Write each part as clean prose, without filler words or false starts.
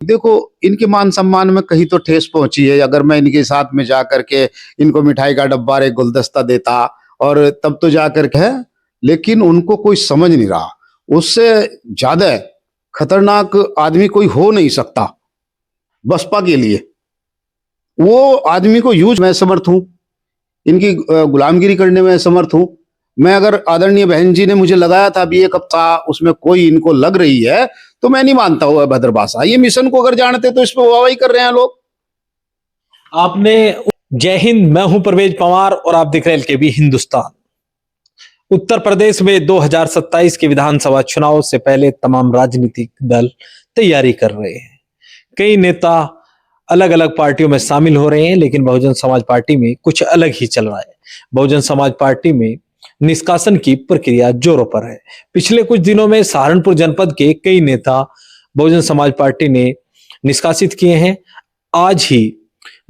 देखो, इनके मान सम्मान में कहीं तो ठेस पहुंची है। अगर मैं इनके साथ में जा करके इनको मिठाई का डब्बा और एक गुलदस्ता देता और तब तो जा करके है, लेकिन उनको कोई समझ नहीं रहा। उससे ज्यादा खतरनाक आदमी कोई हो नहीं सकता बसपा के लिए। वो आदमी को यूज मैं समर्थ हूं, इनकी गुलामगिरी करने में समर्थ हूं। मैं अगर आदरणीय बहन जी ने मुझे लगाया था अभी एक हफ्ता, उसमें कोई इनको लग रही है तो मैं नहीं मानता हुआ भद्र भाषा। ये मिशन को अगर जानते तो इस पर वाहवाही कर रहे हैं लोग। आपने जय हिंद, मैं हूं परवेज पंवार और आप देख रहे हैं एलकेबी हिंदुस्तान। उत्तर प्रदेश में 2027 के विधानसभा चुनाव से पहले तमाम राजनीतिक दल तैयारी कर रहे हैं। कई नेता अलग अलग पार्टियों में शामिल हो रहे हैं, लेकिन बहुजन समाज पार्टी में कुछ अलग ही चल रहा है। बहुजन समाज पार्टी में निष्कासन की प्रक्रिया जोरों पर है। पिछले कुछ दिनों में सहारनपुर जनपद के कई नेता बहुजन समाज पार्टी ने निष्कासित किए हैं। आज ही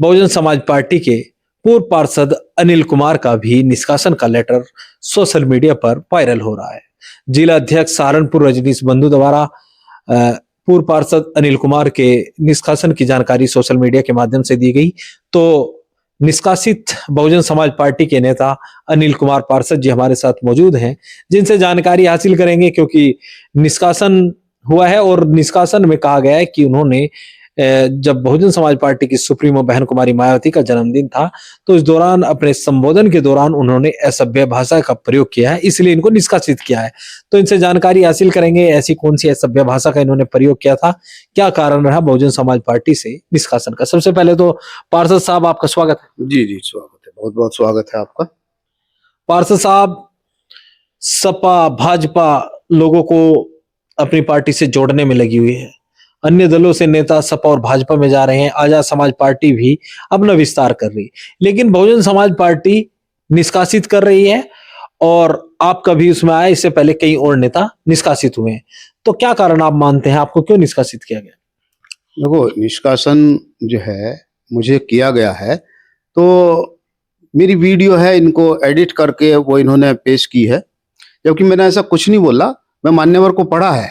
बहुजन समाज पार्टी के पूर्व पार्षद अनिल कुमार का भी निष्कासन का लेटर सोशल मीडिया पर वायरल हो रहा है। जिला अध्यक्ष सहारनपुर रजनीश बंधु द्वारा पूर्व पार्षद अनिल कुमार के निष्कासन की जानकारी सोशल मीडिया के माध्यम से दी गई। तो निष्कासित बहुजन समाज पार्टी के नेता अनिल कुमार पार्षद जी हमारे साथ मौजूद हैं, जिनसे जानकारी हासिल करेंगे, क्योंकि निष्कासन हुआ है और निष्कासन में कहा गया है कि उन्होंने जब बहुजन समाज पार्टी की सुप्रीमो बहन कुमारी मायावती का जन्मदिन था तो इस दौरान अपने संबोधन के दौरान उन्होंने असभ्य भाषा का प्रयोग किया है, इसलिए इनको निष्कासित किया है। तो इनसे जानकारी हासिल करेंगे, ऐसी कौन सी असभ्य भाषा का इन्होंने प्रयोग किया था, क्या कारण रहा बहुजन समाज पार्टी से निष्कासन का। सबसे पहले तो पार्षद साहब आपका स्वागत है। जी जी, स्वागत है, बहुत बहुत स्वागत है आपका। पार्षद साहब, सपा भाजपा लोगों को अपनी पार्टी से जोड़ने में लगी हुई है। अन्य दलों से नेता सपा और भाजपा में जा रहे हैं। आजाद समाज पार्टी भी अपना विस्तार कर रही है, लेकिन बहुजन समाज पार्टी निष्कासित कर रही है और आपका भी उसमें आया। इससे पहले कई और नेता निष्कासित हुए हैं, तो क्या कारण आप मानते हैं, आपको क्यों निष्कासित किया गया? देखो, निष्कासन जो है मुझे किया गया है तो मेरी वीडियो है, इनको एडिट करके वो इन्होंने पेश की है, जबकि मैंने ऐसा कुछ नहीं बोला। मैं मान्यवर को पढ़ा है,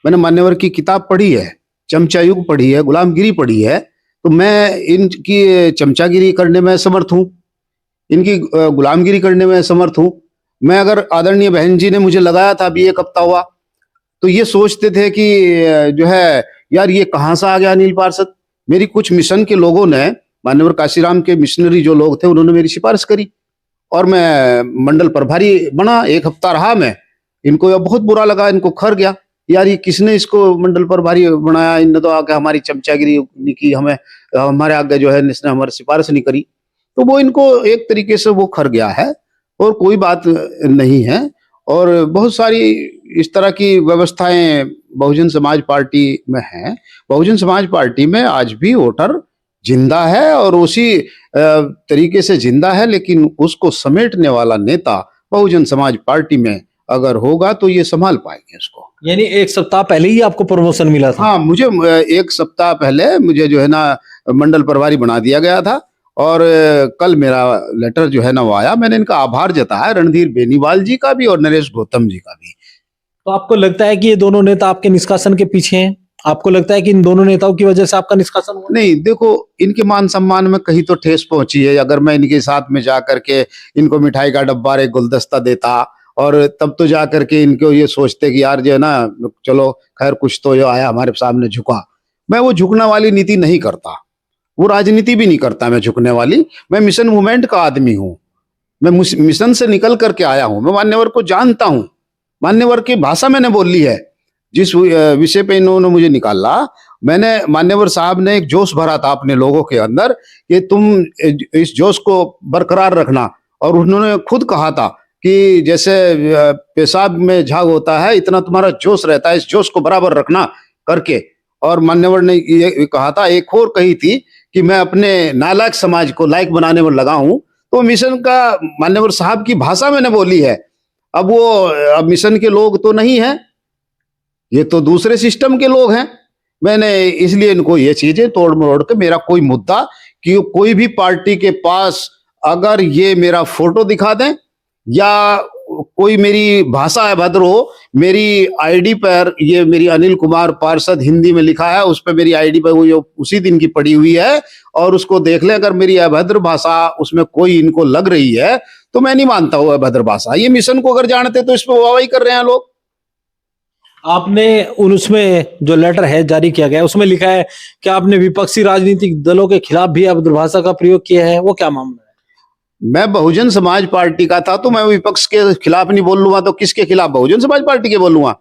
मैंने मान्यवर की किताब पढ़ी है, चमचा युग पढ़ी है, गुलामगिरी पढ़ी है। तो मैं इनकी चमचागिरी करने में समर्थ हूँ, इनकी गुलामगिरी करने में समर्थ हूँ। मैं अगर आदरणीय बहन जी ने मुझे लगाया था अभी एक हफ्ता हुआ तो ये सोचते थे कि जो है यार ये कहाँ से आ गया अनिल पार्षद। मेरी कुछ मिशन के लोगों ने, मान्यवर काशीराम के मिशनरी जो लोग थे, उन्होंने मेरी सिफारिश करी और मैं मंडल प्रभारी बना। एक हफ्ता रहा मैं, इनको यह बहुत बुरा लगा, इनको खर गया यार ये किसने इसको मंडल प्रभारी बनाया, इनने तो आके हमारी चमचागिरी नहीं की, हमें हमारे आगे जो है इसने हमारी सिफारिश नहीं करी। तो वो इनको एक तरीके से वो खर गया है और कोई बात नहीं है। और बहुत सारी इस तरह की व्यवस्थाएं बहुजन समाज पार्टी में हैं। बहुजन समाज पार्टी में आज भी वोटर जिंदा है और उसी तरीके से जिंदा है, लेकिन उसको समेटने वाला नेता बहुजन समाज पार्टी में अगर होगा तो ये संभाल पाएंगे उसको। यानी एक सप्ताह पहले ही आपको प्रमोशन मिला था? हाँ, मुझे एक सप्ताह पहले मुझे जो है ना मंडल प्रभारी बना दिया गया था और कल मेरा लेटर जो है ना वो आया। मैंने इनका आभार जताया, रणधीर बेनीवाल जी का भी और नरेश गौतम जी का भी। तो आपको लगता है कि ये दोनों नेता आपके निष्कासन के पीछे हैं? आपको लगता है कि इन दोनों नेताओं की वजह से आपका निष्कासन हुआ? नहीं, देखो, इनके मान सम्मान में कहीं तो ठेस पहुंची है। अगर मैं इनके साथ में जा करके इनको मिठाई का डब्बा और एक गुलदस्ता देता और तब तो जा करके इनको ये सोचते कि यार जो है ना चलो खैर कुछ तो जो आया हमारे सामने झुका। मैं वो झुकने वाली नीति नहीं करता, वो राजनीति भी नहीं करता मैं झुकने वाली। मैं मिशन मूवमेंट का आदमी हूँ, मैं मिशन से निकल करके आया हूँ। मैं मान्यवर को जानता हूँ, मान्यवर की भाषा मैंने बोल ली है। जिस विषय पे इन्होंने मुझे निकाला, मैंने मान्यवर साहब ने एक जोश भरा था अपने लोगों के अंदर कि तुम इस जोश को बरकरार रखना। और उन्होंने खुद कहा था कि जैसे पेशाब में झाग होता है इतना तुम्हारा जोश रहता है, इस जोश को बराबर रखना करके। और मान्यवर ने ये कहा था, एक और कही थी कि मैं अपने नालायक समाज को लायक बनाने में लगा हूं। तो मिशन का मान्यवर साहब की भाषा मैंने बोली है। अब वो अब मिशन के लोग तो नहीं है, ये तो दूसरे सिस्टम के लोग हैं। मैंने इसलिए इनको ये चीजें तोड़ मरोड़ के, मेरा कोई मुद्दा कि कोई भी पार्टी के पास अगर ये मेरा फोटो दिखा दें या कोई मेरी भाषा अभद्र हो, मेरी आईडी पर ये मेरी अनिल कुमार पार्षद हिंदी में लिखा है, उस पर मेरी आईडी पर वो जो उसी दिन की पड़ी हुई है, और उसको देख ले, अगर मेरी अभद्र भाषा उसमें कोई इनको लग रही है तो मैं नहीं मानता हूँ अभद्र भाषा। ये मिशन को अगर जानते तो इस पर वाहवाही कर रहे हैं लोग। आपने उसमें जो लेटर है जारी किया गया उसमें लिखा है कि आपने विपक्षी राजनीतिक दलों के खिलाफ भी अभद्र भाषा का प्रयोग किया है, वो क्या मामला है? मैं बहुजन समाज पार्टी का था तो मैं विपक्ष के खिलाफ नहीं बोल लूंगा तो किसके खिलाफ बहुजन समाज पार्टी के बोलूंगा?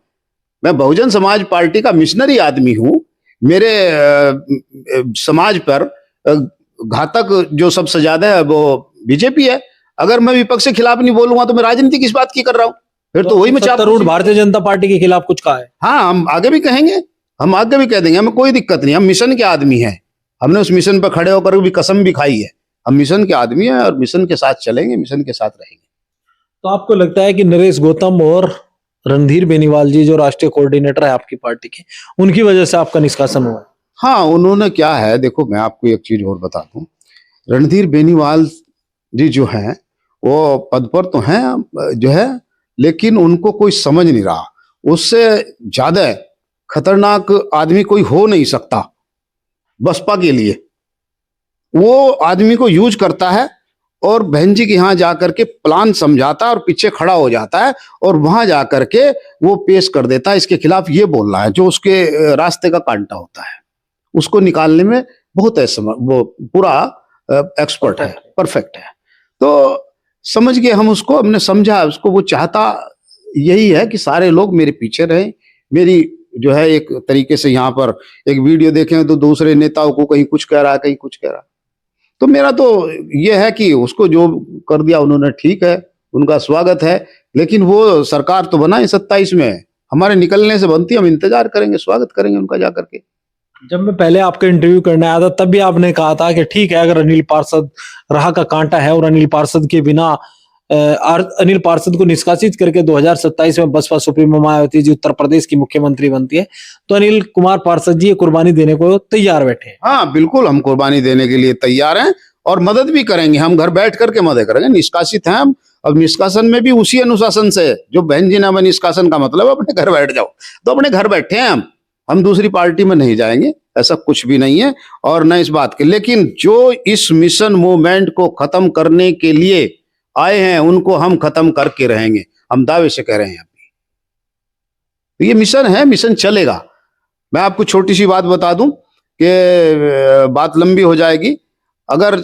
मैं बहुजन समाज पार्टी का मिशनरी आदमी हूं। मेरे समाज पर घातक जो सबसे ज्यादा है वो बीजेपी है। अगर मैं विपक्ष के खिलाफ नहीं बोलूंगा तो मैं राजनीति किस बात की कर रहा हूं? फिर तो वही मैं सत्तारूढ़ भारतीय जनता पार्टी के खिलाफ कुछ कहा है? हाँ, हम आगे भी कहेंगे, हम आगे भी कह देंगे, हमें कोई दिक्कत नहीं। हम मिशन के आदमी हैं, हमने उस मिशन पर खड़े होकर भी कसम भी खाई है। हम मिशन के आदमी हैं और मिशन के साथ चलेंगे, मिशन के साथ रहेंगे। तो आपको लगता है कि नरेश गौतम और रणधीर बेनीवाल जी जो राष्ट्रीय कोऑर्डिनेटर है आपकी पार्टी के, उनकी वजह से आपका निष्कासन हुआ है? हाँ, उन्होंने क्या है, देखो मैं आपको एक चीज और बता दूं। रणधीर बेनीवाल जी जो हैं वो पद पर तो हैं जो है, लेकिन उनको कोई समझ नहीं रहा। उससे ज्यादा खतरनाक आदमी कोई हो नहीं सकता बसपा के लिए। वो आदमी को यूज करता है और बहन जी के यहाँ जाकर के प्लान समझाता है और पीछे खड़ा हो जाता है और वहां जाकर के वो पेश कर देता है इसके खिलाफ ये बोल रहा है, जो उसके रास्ते का कांटा होता है उसको निकालने में बहुत वो पूरा एक्सपर्ट है, परफेक्ट है। तो समझ के हम उसको, हमने समझा उसको, वो चाहता यही है कि सारे लोग मेरे पीछे रहें। मेरी जो है एक तरीके से यहाँ पर एक वीडियो देखें तो दूसरे नेताओं को कहीं कुछ कह रहा है, कहीं कुछ कह रहा है। तो मेरा तो ये है कि उसको जो कर दिया उन्होंने ठीक है, उनका स्वागत है, लेकिन वो सरकार तो बनाए 27 में, हमारे निकलने से बनती, हम इंतजार करेंगे, स्वागत करेंगे उनका जाकर के। जब मैं पहले आपका इंटरव्यू करने आया था तब भी आपने कहा था कि ठीक है, अगर अनिल पार्षद राह का कांटा है और अनिल पार्षद के बिना अनिल पार्षद को निष्कासित करके 2027 में बसपा सुप्रीमो मायावती जी उत्तर प्रदेश की मुख्यमंत्री बनती है तो अनिल कुमार पार्षद जी ये कुर्बानी देने को तैयार बैठे हैं। हाँ बिल्कुल, हम कुर्बानी देने के लिए तैयार हैं और मदद भी करेंगे। हम घर बैठ करके मदद करेंगे। निष्कासित हैं हम, अब निष्कासन में भी उसी अनुशासन से जो बहन जी ने हमें निष्कासन का मतलब अपने घर बैठ जाओ, तो अपने घर बैठे हैं हम दूसरी पार्टी में नहीं जाएंगे, ऐसा कुछ भी नहीं है और न इस बात के। लेकिन जो इस मिशन मूवमेंट को खत्म करने के लिए आए हैं उनको हम खत्म करके रहेंगे, हम दावे से कह रहे हैं। अभी तो ये मिशन है, मिशन चलेगा। मैं आपको छोटी सी बात बता दूं कि बात लंबी हो जाएगी। अगर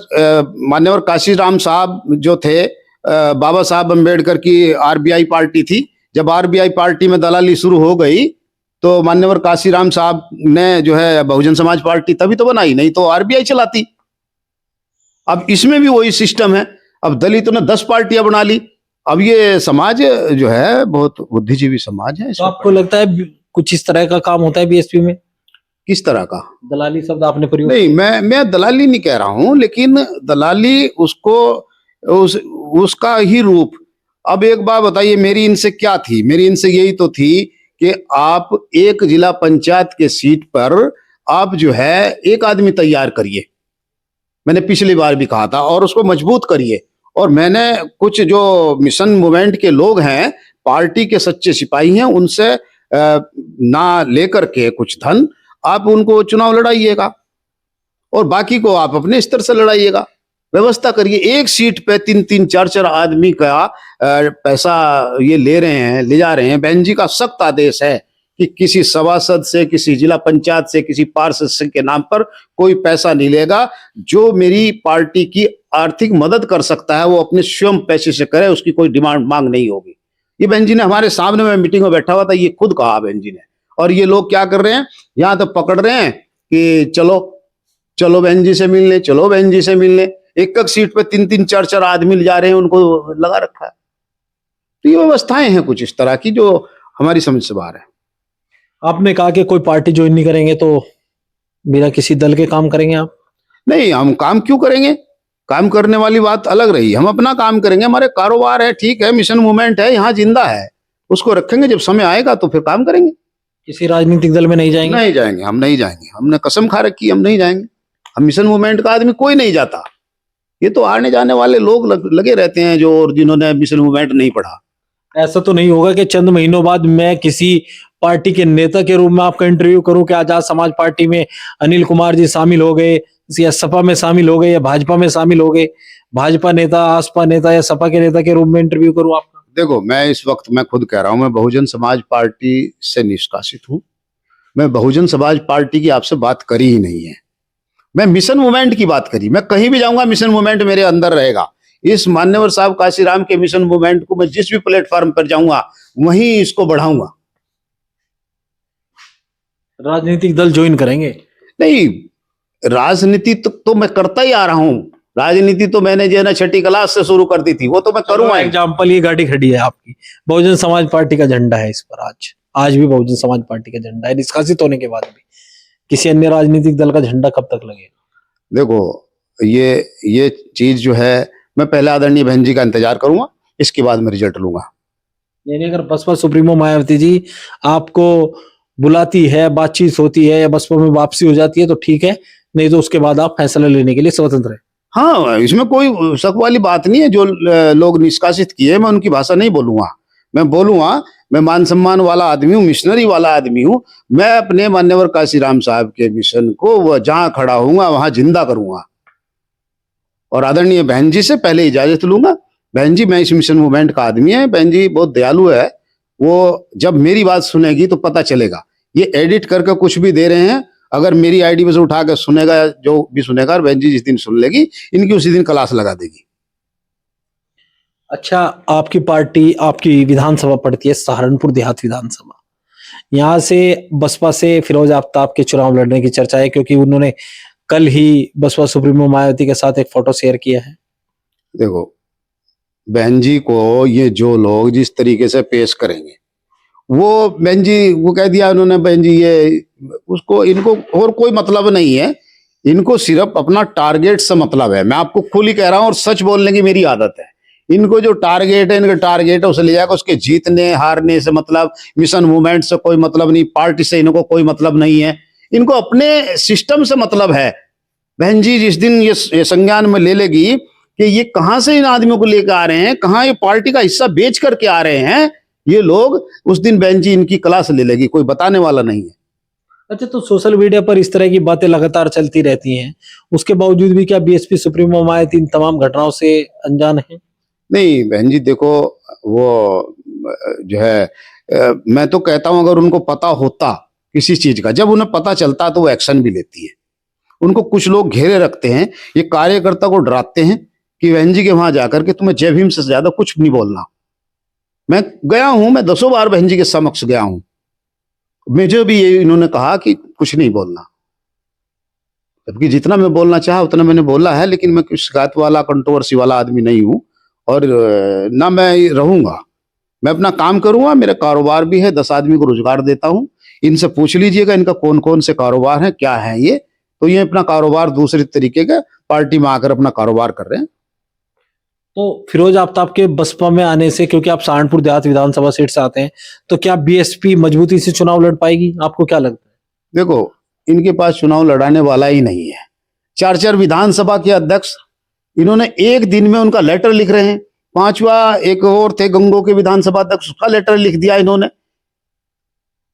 मान्यवर काशीराम साहब जो थे, बाबा साहब अम्बेडकर की आरबीआई पार्टी थी, जब आरबीआई पार्टी में दलाली शुरू हो गई तो मान्यवर काशीराम साहब ने जो है बहुजन समाज पार्टी तभी तो बनाई, नहीं तो आरबीआई चलाती। अब इसमें भी वही सिस्टम है। अब दलितों ने 10 पार्टियां बना ली। अब ये समाज जो है बहुत बुद्धिजीवी समाज है। तो आपको लगता है कुछ इस तरह का काम होता है बीएसपी में? किस तरह का? दलाली शब्द आपने प्रयोग नहीं, मैं दलाली नहीं कह रहा हूं, लेकिन दलाली उसका ही रूप। अब एक बात बताइए, मेरी इनसे क्या थी? मेरी इनसे यही तो थी कि आप एक जिला पंचायत के सीट पर आप जो है एक आदमी तैयार करिए, मैंने पिछली बार भी कहा था, और उसको मजबूत करिए। और मैंने कुछ जो मिशन मूवमेंट के लोग हैं, पार्टी के सच्चे सिपाही हैं, उनसे ना लेकर के कुछ धन आप उनको चुनाव लड़ाइएगा और बाकी को आप अपने स्तर से लड़ाइएगा। व्यवस्था करिए। एक सीट पे 3-3, 4-4 आदमी का पैसा ये ले रहे हैं, ले जा रहे हैं। बहन जी का सख्त आदेश है कि किसी सभासद से, किसी जिला पंचायत से, किसी पार्षद के नाम पर कोई पैसा नहीं लेगा। जो मेरी पार्टी की आर्थिक मदद कर सकता है वो अपने स्वयं पैसे से करे, उसकी कोई डिमांड मांग नहीं होगी। ये बहन जी ने हमारे सामने, में मीटिंग में बैठा हुआ था, ये खुद कहा बहन जी ने। और ये लोग क्या कर रहे हैं, यहाँ तो पकड़ रहे हैं कि चलो चलो बहन जी से मिलने, चलो बहन जी से मिलने। एक एक सीट पे 3-3, 4-4 आदमी ले जा रहे हैं, उनको लगा रखा है। तो ये व्यवस्थाएं हैं कुछ इस तरह की जो हमारी समझ से बाहर है। आपने कहा कि कोई पार्टी ज्वाइन नहीं करेंगे तो बिना किसी दल के काम करेंगे आप? नहीं, हम काम क्यों करेंगे? काम करने वाली बात अलग रही। हम अपना काम करेंगे, हमारे कारोबार है, ठीक है, मिशन मूवमेंट है, यहाँ जिंदा है, उसको रखेंगे। जब समय आएगा तो फिर काम करेंगे। किसी राजनीतिक दल में नहीं जाएंगे? नहीं जाएंगे, हम नहीं जाएंगे। हमने कसम खा रखी, हम नहीं जाएंगे। हम मिशन मूवमेंट का आदमी कोई नहीं जाता। ये तो आने जाने वाले लोग लगे रहते हैं जो, जिन्होंने मिशन मूवमेंट नहीं पढ़ा। ऐसा तो नहीं होगा कि चंद महीनों बाद मैं किसी पार्टी के नेता के रूप में आपका इंटरव्यू करूं कि आजाद समाज पार्टी में अनिल कुमार जी शामिल हो गए, या सपा में शामिल हो गए, या भाजपा में शामिल हो गए, भाजपा नेता, आसपा नेता या सपा के नेता के रूप में इंटरव्यू करूं आपका? देखो, मैं इस वक्त मैं खुद कह रहा हूं, मैं बहुजन समाज पार्टी से निष्कासित हूं। मैं बहुजन समाज पार्टी की आपसे बात करी ही नहीं है। मैं मिशन मूवमेंट की बात करी। मैं कहीं भी जाऊंगा मिशन मूवमेंट मेरे अंदर रहेगा। इस मान्यवर साहब काशीराम के मिशन मूवमेंट को मैं जिस भी प्लेटफॉर्म पर जाऊंगा वहीं इसको बढ़ाऊंगा। राजनीतिक दल ज्वाइन करेंगे? नहीं, राजनीति तो मैं करता ही आ रहा हूं। राजनीति तो मैंने जो है ना 6ठी क्लास से शुरू कर दी थी, वो तो मैं करूंगा। एग्जाम्पल, ये गाड़ी खड़ी है आपकी, बहुजन समाज पार्टी का झंडा है इस पर, आज भी बहुजन समाज पार्टी का झंडा है निष्कासित होने के बाद भी। किसी अन्य राजनीतिक दल का झंडा कब तक लगेगा? देखो, ये चीज जो है, मैं पहले आदरणीय बहन जी का इंतजार करूंगा, इसके बाद मैं रिजल्ट लूंगा। यानी अगर बसपा सुप्रीमो मायावती जी आपको बुलाती है, बातचीत होती है या बसपा में वापसी हो जाती है तो ठीक है, नहीं तो उसके बाद आप फैसला लेने के लिए स्वतंत्र है। हाँ, इसमें कोई शक वाली बात नहीं है। जो लोग निष्कासित किए, मैं उनकी भाषा नहीं बोलूंगा। मैं बोलूंगा, मैं मान सम्मान वाला आदमी हूँ, मिशनरी वाला आदमी हूँ। मैं अपने मान्यवर काशीराम साहब के मिशन को वह जहां खड़ा होऊंगा वहां जिंदा करूंगा, और आदरणीय बहन जी से पहले इजाजत लूंगा। बहन जी, मैं इस मिशन मूवमेंट का आदमी है। बहन जी बहुत दयालु है। वो जब मेरी बात सुनेगी तो पता चलेगा। ये एडिट करके कुछ भी दे रहे हैं, अगर मेरी आईडी पे से उठा कर सुनेगा जो भी सुनेगा, और बहन जी जिस दिन सुन लेगी, इनकी उसी दिन क्लास लगा देगी। अच्छा, आपकी पार्टी, आपकी विधानसभा पड़ती है सहारनपुर देहात विधानसभा। यहाँ से बसपा से फिरोज आफ्ताब के चुनाव लड़ने की चर्चा है, क्योंकि उन्होंने कल ही बसपा सुप्रीमो मायावती के साथ एक फोटो शेयर किया है। देखो, बहन जी को ये जो लोग जिस तरीके से पेश करेंगे, वो बहन जी, वो कह दिया उन्होंने, बहन जी ये उसको, इनको और कोई मतलब नहीं है। इनको सिर्फ अपना टारगेट से मतलब है। मैं आपको खुली कह रहा हूं, और सच बोलने की मेरी आदत है। इनको जो टारगेट है, इनका टारगेट है, उसे ले जाकर उसके जीतने हारने से मतलब, मिशन मूवमेंट से कोई मतलब नहीं, पार्टी से इनको कोई मतलब नहीं है। इनको अपने सिस्टम से मतलब है। बहन जी जिस दिन ये संज्ञान में ले लेगी कि ये कहां से इन आदमियों को लेकर आ रहे हैं, कहां ये पार्टी का हिस्सा बेच करके आ रहे हैं ये लोग, उस दिन बहन जी इनकी क्लास ले लेगी। कोई बताने वाला नहीं है। अच्छा, तो सोशल मीडिया पर इस तरह की बातें लगातार चलती रहती हैं, उसके बावजूद भी क्या बीएसपी सुप्रीमो मायावती इन तमाम घटनाओं से अनजान है? नहीं बहन जी, देखो, वो जो है, मैं तो कहता हूं, अगर उनको पता होता किसी चीज का, जब उन्हें पता चलता तो वो एक्शन भी लेती है। उनको कुछ लोग घेरे रखते हैं, ये कार्यकर्ता को डराते हैं कि बहन जी के वहां जाकर के तुम्हें जय भीम से ज्यादा कुछ नहीं बोलना। मैं गया हूं, मैं 10 बार बहन जी के समक्ष गया हूं, मुझे भी ये इन्होंने कहा कि कुछ नहीं बोलना, जबकि जितना मैं बोलना चाहा उतना मैंने बोला है। लेकिन मैं कुछ शिकायत वाला, कंट्रोवर्सी वाला आदमी नहीं हूं, और ना मैं रहूंगा। मैं अपना काम करूंगा। मेरा कारोबार भी है, 10 आदमी को रोजगार देता हूं। इनसे पूछ लीजिएगा इनका कौन कौन से कारोबार है, क्या है ये। तो ये अपना कारोबार दूसरे तरीके का पार्टी में आकर अपना कारोबार कर रहे हैं। तो फिरोज आफ्ताब के बसपा में आने से, क्योंकि आप सहारनपुर देहात विधानसभा सीट से आते हैं, तो क्या बीएसपी मजबूती से चुनाव लड़ पाएगी? आपको क्या लगता है? देखो, इनके पास चुनाव लड़ाने वाला ही नहीं है। 4 विधानसभा के अध्यक्ष, इन्होंने एक दिन में उनका लेटर लिख रहे हैं। 5वां एक और थे गंगो के विधानसभा अध्यक्ष, उसका लेटर लिख दिया इन्होंने।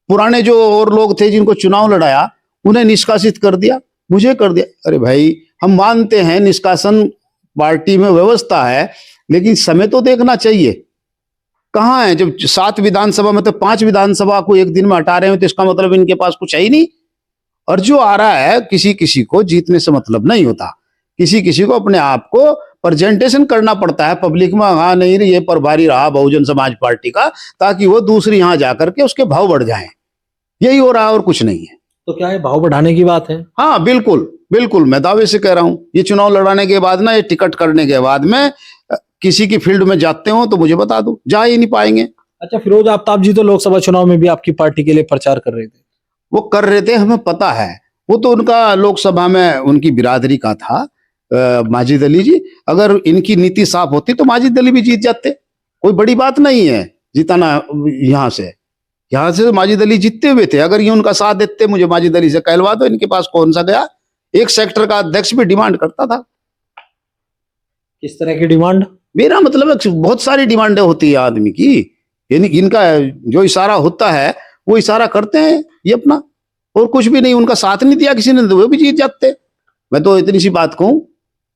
पुराने जो और लोग थे जिनको चुनाव लड़ाया, उन्हें निष्कासित कर दिया, मुझे कर दिया। अरे भाई, हम मानते हैं निष्कासन पार्टी में व्यवस्था है, लेकिन समय तो देखना चाहिए। कहाँ है? जब 7 विधानसभा में तो 5 विधानसभा को एक दिन में हटा रहे हैं, तो इसका मतलब इनके पास कुछ है ही नहीं। और जो आ रहा है, किसी किसी को जीतने से मतलब नहीं होता। किसी किसी को अपने आप को प्रेजेंटेशन करना पड़ता है पब्लिक में। हाँ, नहीं ये प्रभारी रहा बहुजन समाज पार्टी का, ताकि वो दूसरी यहां जाकर के उसके भाव बढ़ जाएं। यही हो रहा है और कुछ नहीं है। तो क्या है, भाव बढ़ाने की बात है? हाँ, बिल्कुल बिल्कुल, मैं दावे से कह रहा हूं। ये चुनाव लड़ाने के बाद ना, ये टिकट करने के बाद में किसी की फील्ड में जाते हो तो मुझे बता दो, जा ही नहीं पाएंगे। अच्छा, फिरोज आफ्ताब जी तो लोकसभा चुनाव में भी आपकी पार्टी के लिए प्रचार कर रहे थे। वो कर रहे थे, हमें पता है। वो तो उनका लोकसभा में उनकी बिरादरी का था, माजिद अली जी। अगर इनकी नीति साफ होती तो माजिद अली भी जीत जाते। कोई बड़ी बात नहीं है जिताना। यहाँ से माजिद अली जीतते हुए थे। अगर ये उनका साथ देते, मुझे माजिद अली से कहलवा दो, इनके पास कौन सा गया। एक सेक्टर का अध्यक्ष भी डिमांड करता था। किस तरह की डिमांड? मेरा मतलब है, बहुत सारी डिमांडें होती है आदमी की। यानी इनका जो इशारा होता है वो इशारा करते हैं ये अपना, और कुछ भी नहीं। उनका साथ नहीं दिया किसी ने तो वो भी जीत जाते। मैं तो इतनी सी बात कहूं,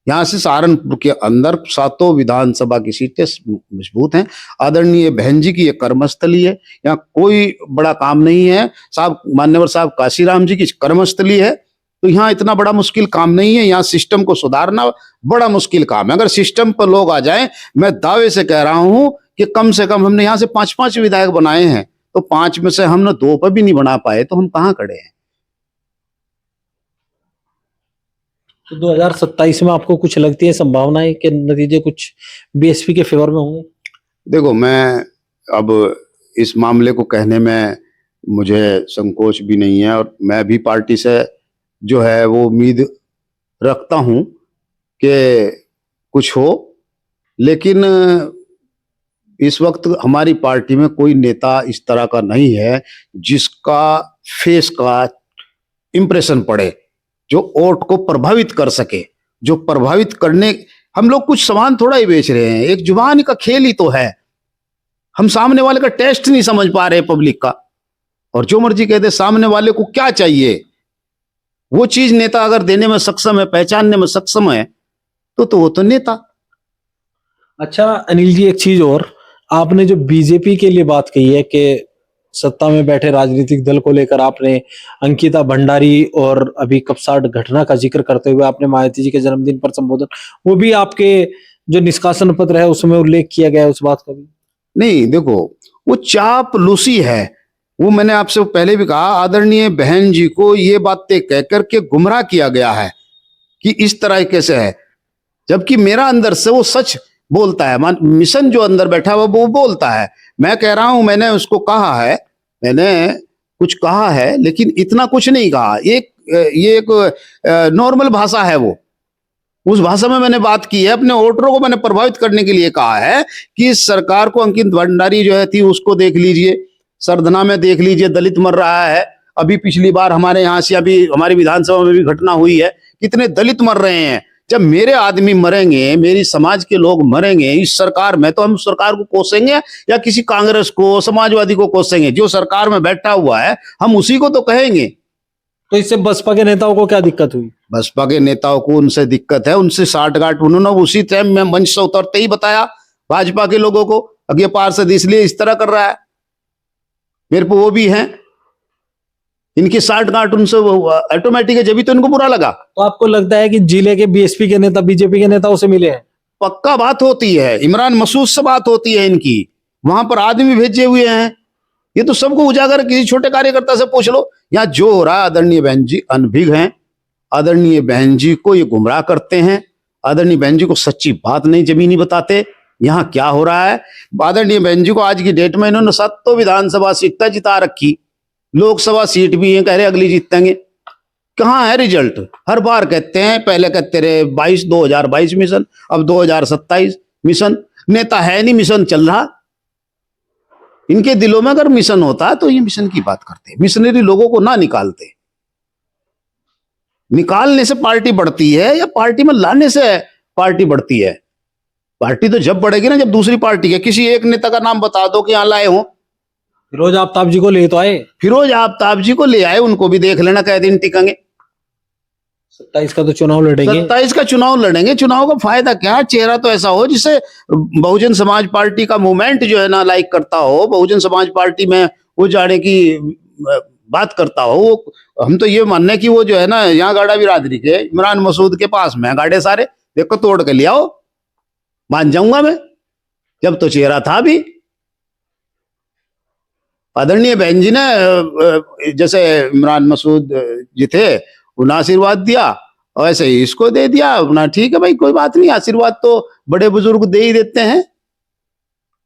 यहाँ से सहारनपुर के अंदर 7 विधानसभा की सीटें मजबूत हैं। आदरणीय बहन जी की ये कर्मस्थली है, यहाँ कोई बड़ा काम नहीं है। साहब मान्यवर साहब काशीराम जी की कर्मस्थली है, तो यहाँ इतना बड़ा मुश्किल काम नहीं है। यहाँ सिस्टम को सुधारना बड़ा मुश्किल काम है। अगर सिस्टम पर लोग आ जाएं, मैं दावे से कह रहा हूं कि कम से कम हमने यहाँ से 5-5 विधायक बनाए हैं, तो 5 में से हमने 2 पर भी नहीं बना पाए, तो हम कहाँ खड़े हैं। तो 2027 में आपको कुछ लगती है संभावनाएं कि नतीजे कुछ बीएसपी के फेवर में होंगे? देखो, मैं अब इस मामले को कहने में मुझे संकोच भी नहीं है, और मैं भी पार्टी से जो है वो उम्मीद रखता हूं कि कुछ हो, लेकिन इस वक्त हमारी पार्टी में कोई नेता इस तरह का नहीं है जिसका फेस का इंप्रेशन पड़े, जो वोट को प्रभावित कर सके। जो प्रभावित करने, हम लोग कुछ सामान थोड़ा ही बेच रहे हैं, एक जुबान का खेल ही तो है। हम सामने वाले का टेस्ट नहीं समझ पा रहे पब्लिक का, और जो मर्जी कहते सामने वाले को क्या चाहिए वो चीज नेता अगर देने में सक्षम है, पहचानने में सक्षम है, तो वो तो नेता। अच्छा अनिल जी, एक चीज और, आपने जो बीजेपी के लिए बात कही है कि सत्ता में बैठे राजनीतिक दल को लेकर आपने अंकिता भंडारी और अभी कपसाट घटना का जिक्र करते हुए आपने मायावती जी के जन्मदिन पर संबोधन, वो भी आपके जो निष्कासन पत्र है उसमें उल्लेख किया गया है उस बात का भी? नहीं, देखो वो चापलूसी है। वो मैंने आपसे पहले भी कहा, आदरणीय बहन जी को ये बातें कह करके गुमराह किया गया है कि इस तरह कैसे है, जबकि मेरा अंदर से वो सच बोलता है। मिशन जो अंदर बैठा हुआ वो बोलता है। मैं कह रहा हूं मैंने उसको कहा है, मैंने कुछ कहा है, लेकिन इतना कुछ नहीं कहा। ये एक नॉर्मल भाषा है, वो उस भाषा में मैंने बात की है। अपने वोटरों को मैंने प्रभावित करने के लिए कहा है कि इस सरकार को, अंकित भंडारी जो है थी उसको देख लीजिए, सरधना में देख लीजिए, दलित मर रहा है। अभी पिछली बार हमारे यहाँ से, अभी हमारी विधानसभा में भी घटना हुई है, कितने दलित मर रहे हैं। जब मेरे आदमी मरेंगे, मेरी समाज के लोग मरेंगे इस सरकार में, तो हम सरकार को कोसेंगे या किसी कांग्रेस को, समाजवादी को कोसेंगे? जो सरकार में बैठा हुआ है हम उसी को तो कहेंगे। तो इससे बसपा के नेताओं को क्या दिक्कत हुई? बसपा के नेताओं को उनसे दिक्कत है, उनसे साठगांठ। उन्होंने उसी टाइम में मंच से उतरते ही बताया भाजपा के लोगों को, अगे पार्षद इसलिए इस तरह कर रहा है। मेरे पे वो भी हैं, इनकी साठगांठ उनसे ऑटोमेटिक है, जब तो इनको बुरा लगा। तो आपको लगता है कि जिले के बीएसपी के नेता बीजेपी के नेताओं से मिले हैं? पक्का बात होती है, इमरान मसूद से बात होती है इनकी, वहां पर आदमी भेजे हुए हैं। ये तो सबको उजागर, किसी छोटे कार्यकर्ता से पूछ लो। यहाँ जो हो रहा है, आदरणीय बहन जी अनभिज्ञ हैं, आदरणीय बहन जी को ये गुमराह करते हैं, आदरणीय बहन जी को सच्ची बात नहीं, जमीनी बताते यहाँ क्या हो रहा है। आदरणीय बहन जी को आज की डेट में इन्होंने 7 विधानसभा सीटें जिता रखी, लोकसभा सीट भी है, कह रहे अगली जीतेंगे। कहाँ है रिजल्ट? हर बार कहते हैं, पहले कहते रहे 2022 मिशन, अब 2027 मिशन। नेता है नहीं, मिशन चल रहा। इनके दिलों में अगर मिशन होता तो ये मिशन की बात करते, मिशनरी लोगों को ना निकालते। निकालने से पार्टी बढ़ती है या पार्टी में लाने से पार्टी बढ़ती है? पार्टी तो जब बढ़ेगी ना जब दूसरी पार्टी है। किसी एक नेता का नाम बता दो कि यहां लाए हो। फिरोज आफ्ताब जी को ले तो आए, फिरोज आफ्ताब जी को ले आए, उनको भी देख लेना कै दिन टिकेंगे। 27 का तो चुनाव लड़ेंगे। 27 का चुनाव लड़ेंगे। चुनाव का फायदा क्या? चेहरा तो ऐसा हो जिसे बहुजन समाज पार्टी का मूवमेंट जो है ना लाइक करता हो, बहुजन समाज पार्टी में वो जाने की बात करता हो। हम तो ये मानने की वो जो है ना, यहाँ गाड़ा बिरादरी के इमरान मसूद के पास में गाड़े सारे, देखो तोड़ के लिया हो, मान जाऊंगा मैं। जब तो चेहरा था भी। आदरणीय बहन जी ने जैसे इमरान मसूद जी थे उन्हें आशीर्वाद दिया, और ऐसे ही इसको दे दिया ना। ठीक है भाई, कोई बात नहीं, आशीर्वाद तो बड़े बुजुर्ग दे ही देते हैं।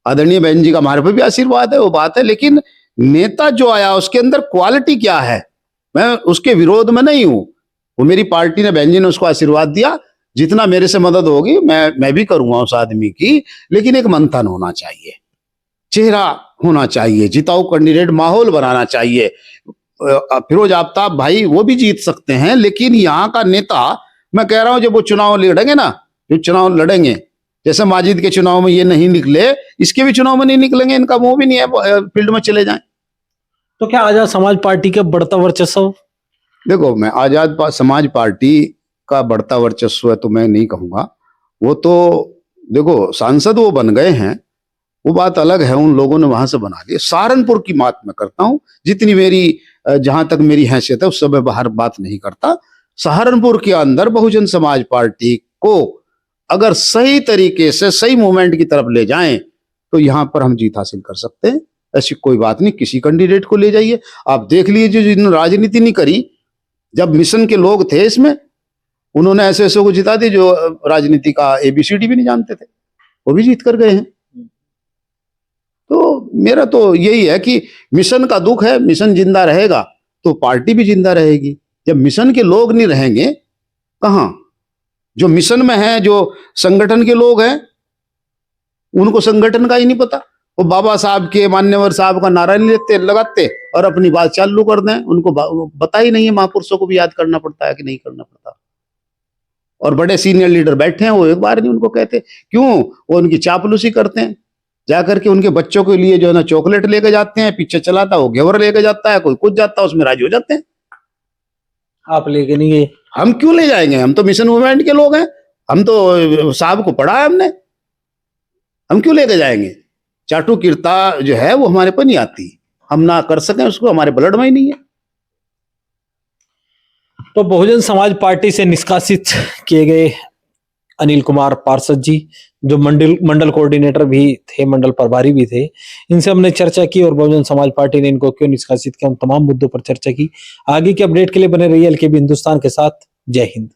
आदरणीय बहन जी का हमारे पे भी आशीर्वाद है, वो बात है। लेकिन नेता जो आया उसके अंदर क्वालिटी क्या है, मैं उसके विरोध में नहीं हूं। वो मेरी पार्टी ने, बहन जी ने उसको आशीर्वाद दिया। जितना मेरे से मदद होगी मैं भी करूंगा उस आदमी की, लेकिन एक मंथन होना चाहिए, चेहरा होना चाहिए, जिताऊ कैंडिडेट माहौल बनाना चाहिए। फिरोज आफ्ताब भाई वो भी जीत सकते हैं, लेकिन यहाँ का नेता, मैं कह रहा हूं जब वो चुनाव लड़ेंगे ना, जो चुनाव लड़ेंगे जैसे माजिद के चुनाव में ये नहीं निकले, इसके भी चुनाव में नहीं निकलेंगे, इनका मुंह भी नहीं है फील्ड में चले जाएं। तो क्या आजाद समाज पार्टी का बढ़ता वर्चस्व? देखो, मैं समाज पार्टी का बढ़ता वर्चस्व है तो मैं नहीं कहूंगा। वो तो देखो, सांसद वो बन गए हैं, वो बात अलग है, उन लोगों ने वहां से बना दिया। सहारनपुर की बात मैं करता हूं, जितनी मेरी जहां तक मेरी हैसियत है उस समय बाहर बात नहीं करता। सहारनपुर के अंदर बहुजन समाज पार्टी को अगर सही तरीके से सही मूवमेंट की तरफ ले जाएं तो यहां पर हम जीत हासिल कर सकते हैं। ऐसी कोई बात नहीं, किसी कैंडिडेट को ले जाइए, आप देख लीजिए जिन्होंने राजनीति नहीं करी, जब मिशन के लोग थे इसमें, उन्होंने ऐसे ऐसे को जिता दी जो राजनीति का ABCD भी नहीं जानते थे, वो भी जीत कर गए हैं। तो मेरा तो यही है कि मिशन का दुख है, मिशन जिंदा रहेगा तो पार्टी भी जिंदा रहेगी। जब मिशन के लोग नहीं रहेंगे, कहां जो मिशन में है, जो संगठन के लोग हैं, उनको संगठन का ही नहीं पता। वो बाबा साहब के, मान्यवर साहब का नारा नहीं लगाते और अपनी बात चालू कर दें। उनको पता ही नहीं है, महापुरुषों को भी याद करना पड़ता है कि नहीं करना पड़ता। और बड़े सीनियर लीडर बैठे हैं, वो एक बार नहीं उनको कहते। क्यों? वो उनकी चापलूसी करते हैं, जाकर के उनके बच्चों के लिए जो है ना चॉकलेट लेके जाते हैं, पीछे चलाता वो घेवर लेके जाता है, कोई कुछ जाता है, उसमें राजी हो जाते हैं। आप लेके नहीं गए? हम क्यों ले जाएंगे? हम तो मिशन मूवमेंट के लोग हैं, हम तो साहब को पढ़ा है हमने, हम क्यों लेके जाएंगे? चाटुकिरता जो है वो हमारे पर नहीं आती, हम ना कर सकें उसको, हमारे ब्लड में ही नहीं है। तो बहुजन समाज पार्टी से निष्कासित किए गए अनिल कुमार पार्षद जी, जो मंडल कोऑर्डिनेटर भी थे, मंडल प्रभारी भी थे, इनसे हमने चर्चा की और बहुजन समाज पार्टी ने इनको क्यों निष्कासित किया, उन तमाम मुद्दों पर चर्चा की। आगे के अपडेट के लिए बने रहिए LKB हिंदुस्तान के साथ। जय हिंद।